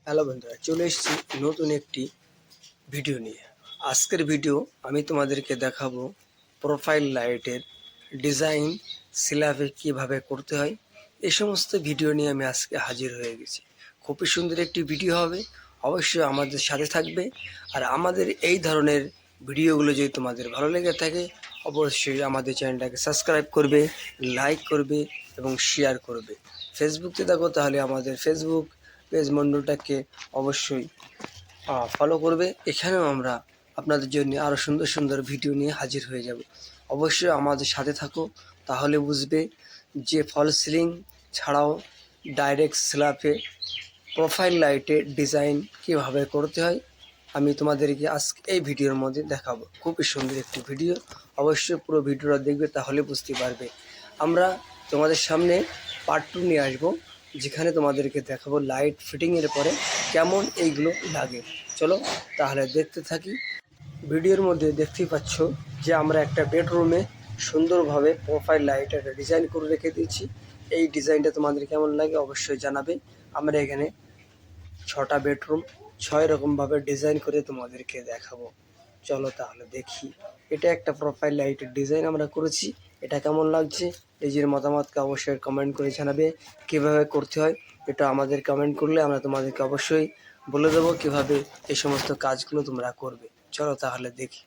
Hello বন্ধুরা, চলে এসেছি নতুন একটি ভিডিও নিয়ে। আজকের ভিডিও আমি তোমাদেরকে দেখাবো প্রোফাইল লাইটের ডিজাইন স্ল্যাবে কীভাবে করতে হয়। এই সমস্ত ভিডিও নিয়ে আমি আজকে হাজির হয়ে গেছি। খুবই সুন্দর একটি ভিডিও হবে, অবশ্যই আমাদের সাথে থাকবে। আর আমাদের এই ধরনের ভিডিওগুলো যদি তোমাদের ভালো লেগে থাকে, অবশ্যই আমাদের চ্যানেলটাকে সাবস্ক্রাইব করবে, লাইক করবে এবং শেয়ার করবে। ফেসবুকতে দেখো তাহলে আমাদের ফেসবুক পেজ মণ্ডলটাকে অবশ্যই ফলো করবে। এখানেও আমরা আপনাদের জন্য আরও সুন্দর সুন্দর ভিডিও নিয়ে হাজির হয়ে যাব। অবশ্যই আমাদের সাথে থাকো, তাহলে বুঝবে যে ফল সিলিং ছাড়াও ডাইরেক্ট স্ল্যাবে প্রোফাইল লাইটে ডিজাইন কীভাবে করতে হয়। আমি তোমাদেরকে আজকে এই ভিডিওর মধ্যে দেখাবো। খুবই সুন্দর একটি ভিডিও, অবশ্যই পুরো ভিডিওটা দেখবে, তাহলে বুঝতে পারবে। আমরা তোমাদের সামনে পার্ট 2 নিয়ে আসবো, যেখানে তোমাদেরকে দেখাবো লাইট ফিটিংয়ের পরে কেমন এইগুলো লাগে। চলো তাহলে দেখতে থাকি। ভিডিওর মধ্যে দেখতেই পাচ্ছ যে আমরা একটা বেডরুমে সুন্দরভাবে প্রোফাইল লাইটের ডিজাইন করে রেখে দিয়েছি। এই ডিজাইনটা তোমাদের কেমন লাগে অবশ্যই জানাবে। আমরা এখানে 6টা বেডরুম 6 রকমভাবে ডিজাইন করে তোমাদেরকে দেখাবো। চলো তাহলে দেখি। এটা একটা প্রোফাইল লাইটের ডিজাইন আমরা করেছি, এটা কেমন লাগছে নিজের মতামতকে অবশ্যই কমেন্ট করে জানাবে। কীভাবে করতে হয় এটা আমাদের কমেন্ট করলে আমরা তোমাদেরকে অবশ্যই বলে দেবো কীভাবে এই সমস্ত কাজগুলো তোমরা করবে। চলো তাহলে দেখি।